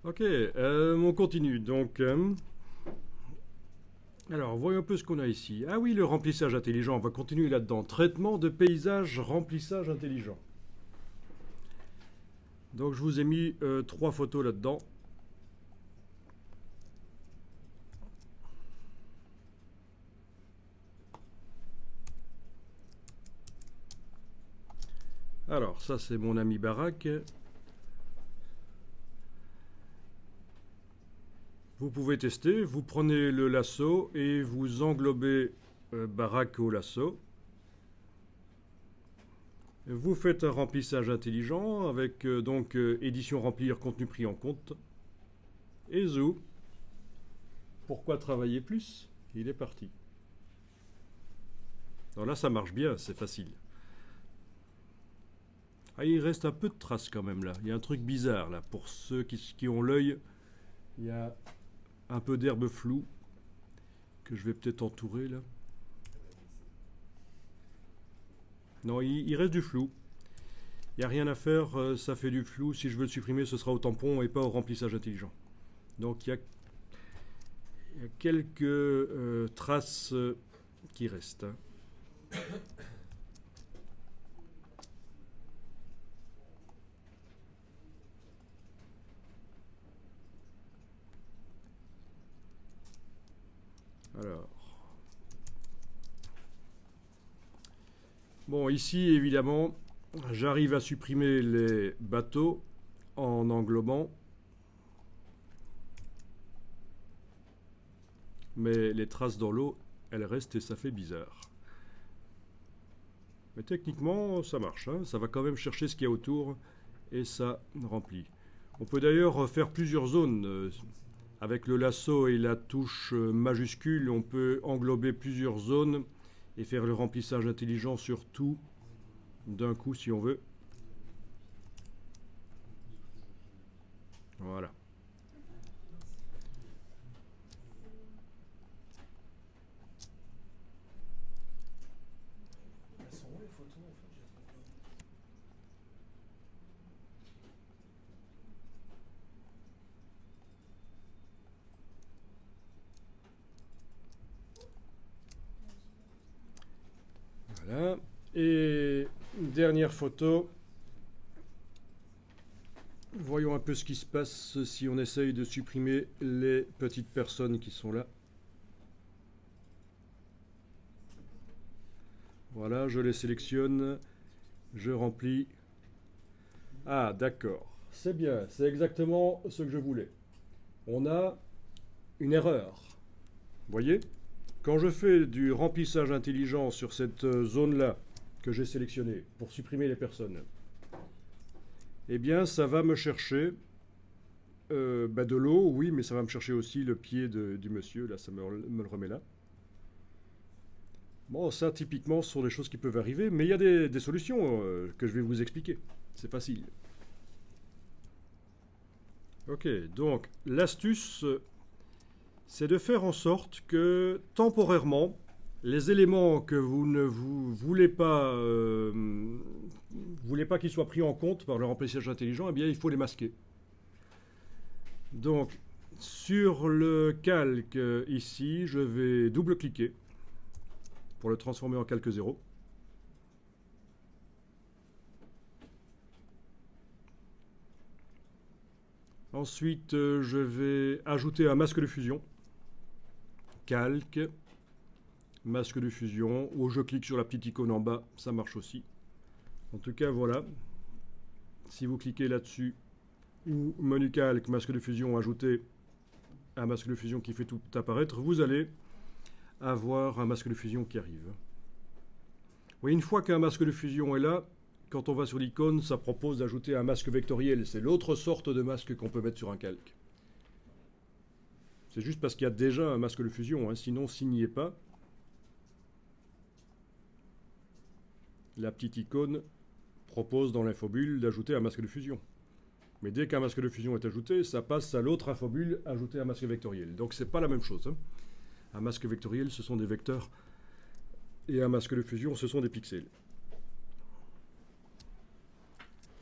Ok, on continue. Donc, alors, voyons un peu ce qu'on a ici. Ah oui, le remplissage intelligent. On va continuer là-dedans. Traitement de paysage, remplissage intelligent. Donc, je vous ai mis 3 photos là-dedans. Alors, ça, c'est mon ami Barak. Vous pouvez tester. Vous prenez le lasso et vous englobez Barak au lasso. Vous faites un remplissage intelligent avec donc édition remplir, contenu pris en compte. Et zou. Pourquoi travailler plus? Il est parti. Alors là, ça marche bien, c'est facile. Ah, il reste un peu de traces quand même là. Il y a un truc bizarre là. Pour ceux qui ont l'œil, il y a un peu d'herbe floue que je vais peut-être entourer là. Non, il reste du flou. Il n'y a rien à faire, ça fait du flou. Si je veux le supprimer, ce sera au tampon et pas au remplissage intelligent. Donc il y a quelques traces qui restent. Hein. Alors. Bon, ici, évidemment, j'arrive à supprimer les bateaux en englobant. Mais les traces dans l'eau, elles restent et ça fait bizarre. Mais techniquement, ça marche. Hein. Ça va quand même chercher ce qu'il y a autour et ça remplit. On peut d'ailleurs faire plusieurs zones. Avec le lasso et la touche majuscule, on peut englober plusieurs zones et faire le remplissage intelligent sur tout d'un coup si on veut. Voilà. Voilà. Et dernière photo. Voyons un peu ce qui se passe si on essaye de supprimer les petites personnes qui sont là. Voilà, je les sélectionne, je remplis. Ah, d'accord. C'est bien, c'est exactement ce que je voulais. On a une erreur. Vous voyez? Quand je fais du remplissage intelligent sur cette zone-là que j'ai sélectionnée pour supprimer les personnes, eh bien, ça va me chercher de l'eau, oui, mais ça va me chercher aussi le pied du monsieur. Là, ça me le remet là. Bon, ça, typiquement, ce sont des choses qui peuvent arriver, mais il y a des solutions que je vais vous expliquer. C'est facile. Ok, donc, l'astuce, c'est de faire en sorte que, temporairement, les éléments que vous ne voulez pas qu'ils soient pris en compte par le remplissage intelligent, eh bien, il faut les masquer. Donc, sur le calque, ici, je vais double-cliquer pour le transformer en calque 0. Ensuite, je vais ajouter un masque de fusion. Calque, masque de fusion, ou je clique sur la petite icône en bas, ça marche aussi. En tout cas, voilà. Si vous cliquez là-dessus, ou menu calque, masque de fusion, ajouter un masque de fusion qui fait tout apparaître, vous allez avoir un masque de fusion qui arrive. Oui, une fois qu'un masque de fusion est là, quand on va sur l'icône, ça propose d'ajouter un masque vectoriel. C'est l'autre sorte de masque qu'on peut mettre sur un calque. C'est juste parce qu'il y a déjà un masque de fusion, hein. Sinon, s'il n'y est pas, la petite icône propose dans l'infobulle d'ajouter un masque de fusion. Mais dès qu'un masque de fusion est ajouté, ça passe à l'autre infobulle, ajouter un masque vectoriel. Donc c'est pas la même chose. Hein. Un masque vectoriel, ce sont des vecteurs, et un masque de fusion, ce sont des pixels.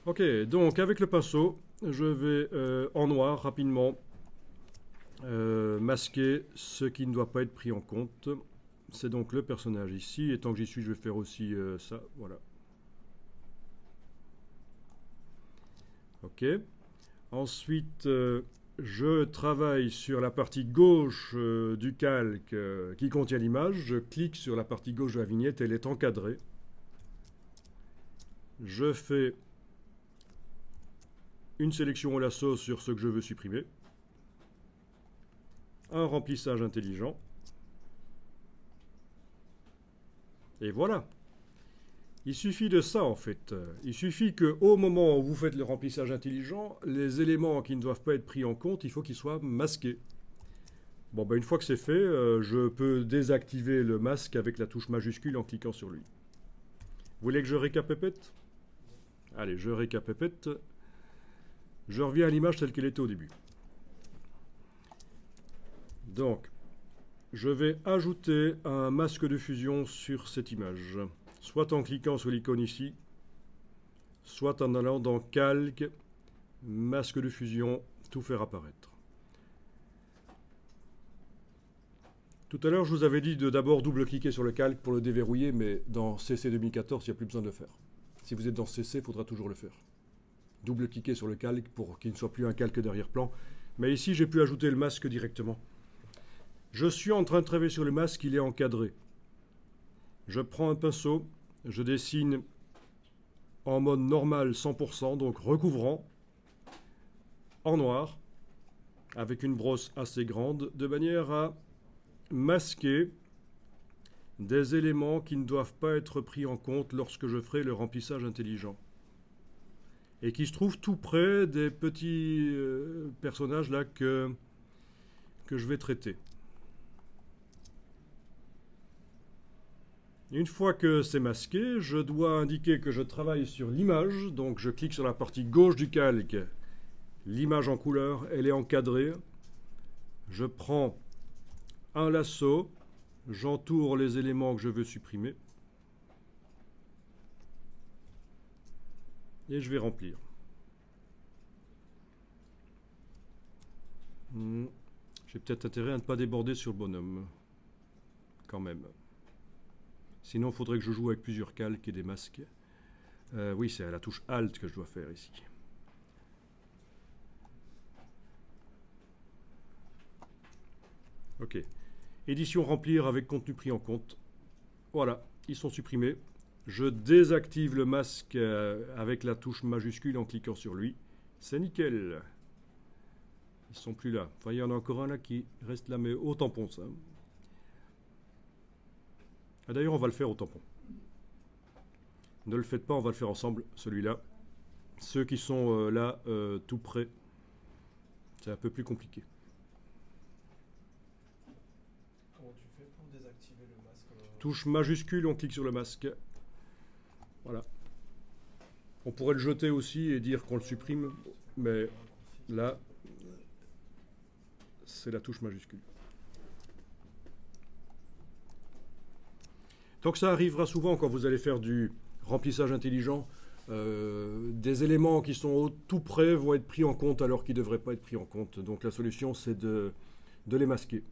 Ok, donc avec le pinceau, je vais en noir rapidement masquer ce qui ne doit pas être pris en compte. C'est donc le personnage ici, et tant que j'y suis, je vais faire aussi ça, voilà. Ok. Ensuite, je travaille sur la partie gauche du calque qui contient l'image. Je clique sur la partie gauche de la vignette, elle est encadrée. Je fais une sélection au lasso sur ce que je veux supprimer. Un remplissage intelligent. Et voilà. Il suffit de ça en fait. Il suffit qu'au moment où vous faites le remplissage intelligent, les éléments qui ne doivent pas être pris en compte, il faut qu'ils soient masqués. Bon, ben, une fois que c'est fait, je peux désactiver le masque avec la touche majuscule en cliquant sur lui. Vous voulez que je récapépète? Allez, je récapépète. Je reviens à l'image telle qu'elle était au début. Donc, je vais ajouter un masque de fusion sur cette image. Soit en cliquant sur l'icône ici, soit en allant dans Calque, Masque de fusion, tout faire apparaître. Tout à l'heure, je vous avais dit de d'abord double-cliquer sur le calque pour le déverrouiller, mais dans CC 2014, il n'y a plus besoin de le faire. Si vous êtes dans CC, il faudra toujours le faire. Double-cliquer sur le calque pour qu'il ne soit plus un calque d'arrière-plan. Mais ici, j'ai pu ajouter le masque directement. Je suis en train de travailler sur le masque, il est encadré. Je prends un pinceau, je dessine en mode normal 100%, donc recouvrant, en noir, avec une brosse assez grande, de manière à masquer des éléments qui ne doivent pas être pris en compte lorsque je ferai le remplissage intelligent. Et qui se trouvent tout près des petits personnages là que je vais traiter. Une fois que c'est masqué, je dois indiquer que je travaille sur l'image. Donc je clique sur la partie gauche du calque. L'image en couleur, elle est encadrée. Je prends un lasso, j'entoure les éléments que je veux supprimer. Et je vais remplir. J'ai peut-être intérêt à ne pas déborder sur le bonhomme. Quand même. Sinon, il faudrait que je joue avec plusieurs calques et des masques. Oui, c'est à la touche Alt que je dois faire ici. Ok. Édition remplir avec contenu pris en compte. Voilà, ils sont supprimés. Je désactive le masque avec la touche majuscule en cliquant sur lui. C'est nickel. Ils sont plus là. Enfin, il y en a encore un là qui reste là, mais au tampon, ça. D'ailleurs, on va le faire au tampon. Ne le faites pas, on va le faire ensemble, celui-là. Ceux qui sont là, tout près, c'est un peu plus compliqué. Comment tu fais pour désactiver le masque Touche majuscule, on clique sur le masque. Voilà. On pourrait le jeter aussi et dire qu'on le supprime, mais là, c'est la touche majuscule. Donc ça arrivera souvent quand vous allez faire du remplissage intelligent. Des éléments qui sont tout près vont être pris en compte alors qu'ils ne devraient pas être pris en compte. Donc la solution, c'est de les masquer.